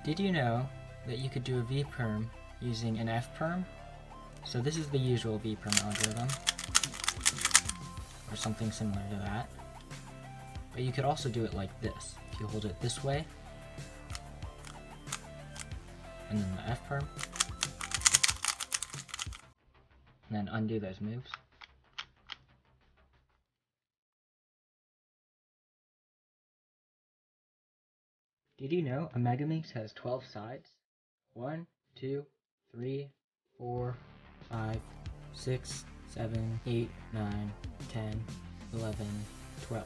Did you know that you could do a v-perm using an f-perm? So this is the usual v-perm algorithm, or something similar to that. But you could also do it like this. If you hold it this way, and then the f-perm, and then undo those moves. Did you know a Megamix has 12 sides? 1, 2, 3, 4, 5, 6, 7, 8, 9, 10, 11, 12.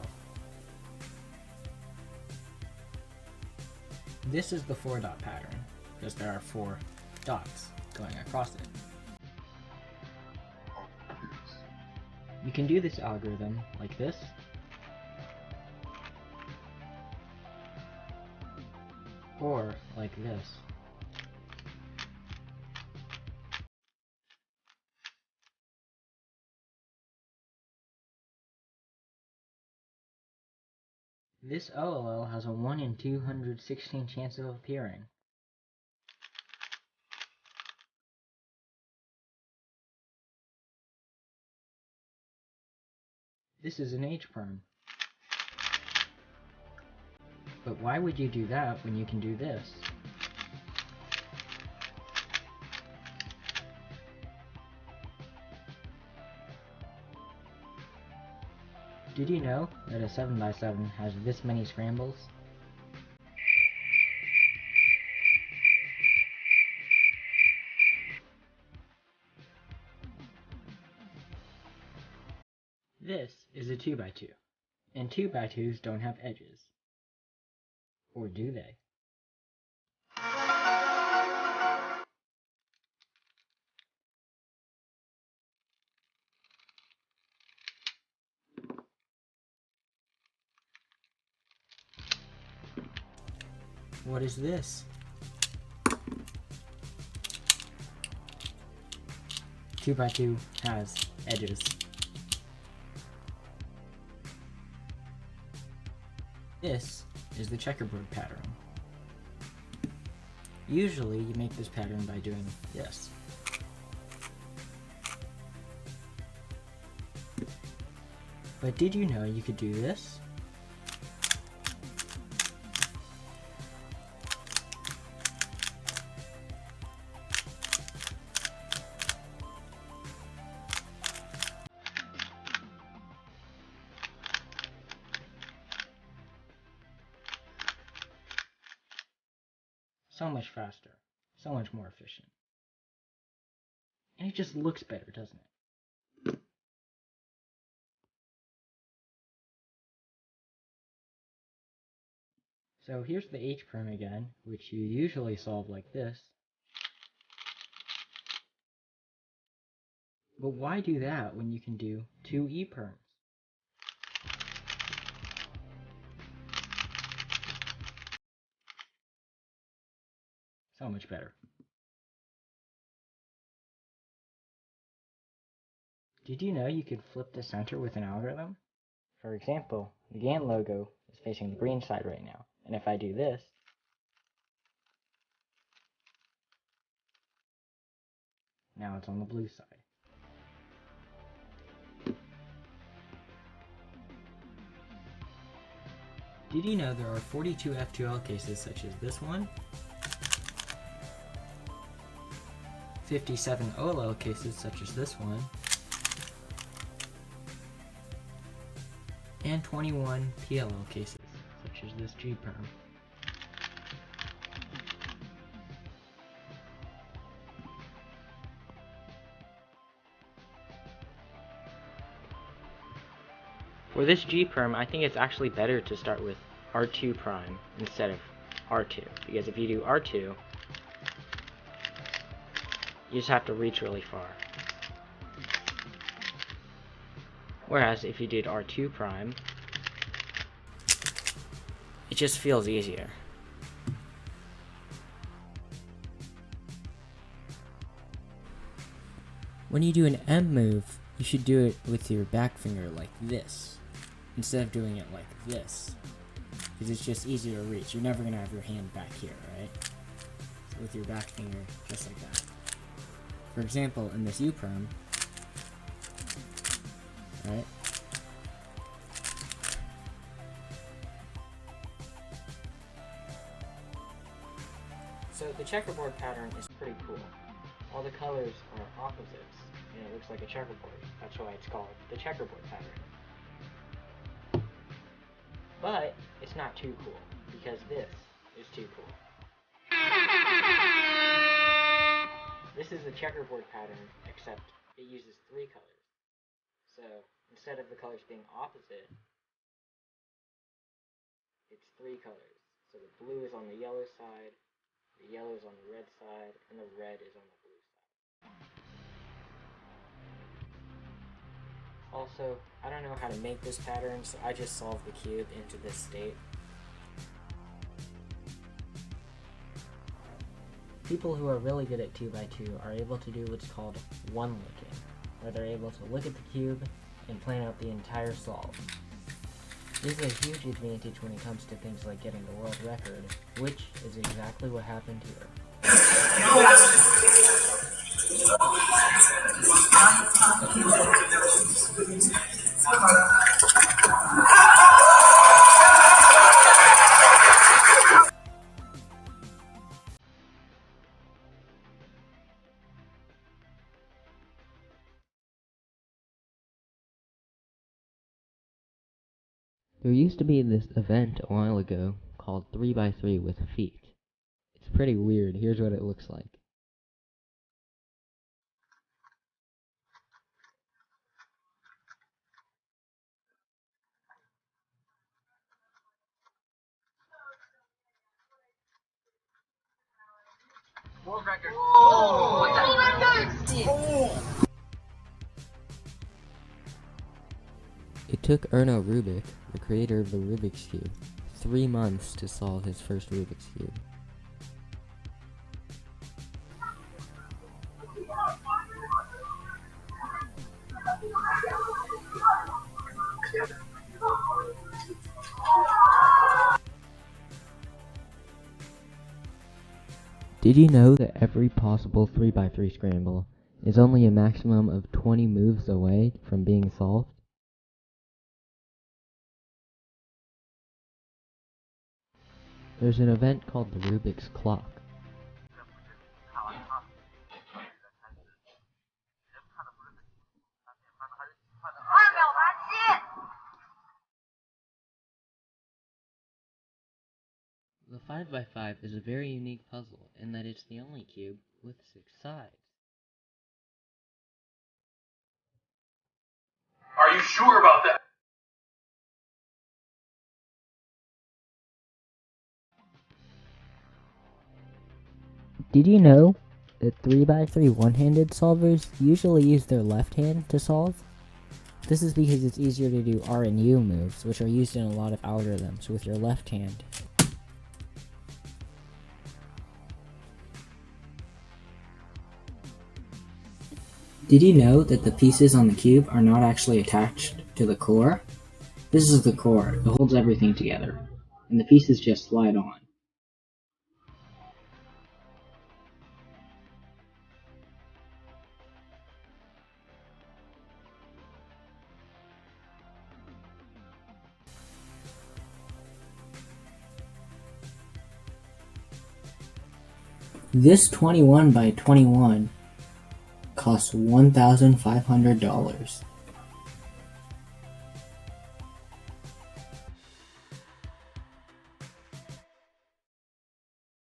This is the 4-dot pattern, because there are 4 dots going across it. You can do this algorithm like this, or like this. This OLL has a 1 in 216 chance of appearing. This is an H-perm. But why would you do that when you can do this? Did you know that a 7x7 has this many scrambles? This is a 2x2, and 2x2s don't have edges. Or do they? What is this? 2x2 has edges. This is the checkerboard pattern. Usually you make this pattern by doing this. But did you know you could do this? So much faster, so much more efficient. And it just looks better, doesn't it? So here's the H-perm again, which you usually solve like this. But why do that when you can do 2 E-perms? So much better. Did you know you could flip the center with an algorithm? For example, the GAN logo is facing the green side right now, and if I do this, now it's on the blue side. Did you know there are 42 F2L cases such as this one, 57 OLL cases such as this one, and 21 PLL cases such as this G-perm. For this G-perm, I think it's actually better to start with R2 prime instead of R2, because if you do R2, you just have to reach really far. Whereas if you did R2 prime, it just feels easier. When you do an M move, you should do it with your back finger like this, instead of doing it like this, because it's just easier to reach. You're never going to have your hand back here, right? with your back finger, just like that. For example, in this U-perm, right? So the checkerboard pattern is pretty cool. All the colors are opposites, and it looks like a checkerboard. That's why it's called the checkerboard pattern. But it's not too cool, because this is too cool. This is the checkerboard pattern, except it uses 3 colors. So instead of the colors being opposite, it's 3 colors. So the blue is on the yellow side, the yellow is on the red side, and the red is on the blue side. Also, I don't know how to make this pattern, so I just solved the cube into this state. People who are really good at 2x2 are able to do what's called one-looking, where they're able to look at the cube and plan out the entire solve. This is a huge advantage when it comes to things like getting the world record, which is exactly what happened here. There used to be this event a while ago called 3x3 with feet. It's pretty weird. Here's what it looks like. World record. Oh! It took Erno Rubik, the creator of the Rubik's Cube, 3 months to solve his first Rubik's Cube. Did you know that every possible 3x3 scramble is only a maximum of 20 moves away from being solved? There's an event called the Rubik's Clock. The 5x5 is a very unique puzzle in that it's the only cube with 6 sides. Are you sure about that? Did you know that 3x3 one-handed solvers usually use their left hand to solve? This is because it's easier to do R and U moves, which are used in a lot of algorithms with your left hand. Did you know that the pieces on the cube are not actually attached to the core? This is the core. It holds everything together, and the pieces just slide on. This 21 by 21 costs $1,500.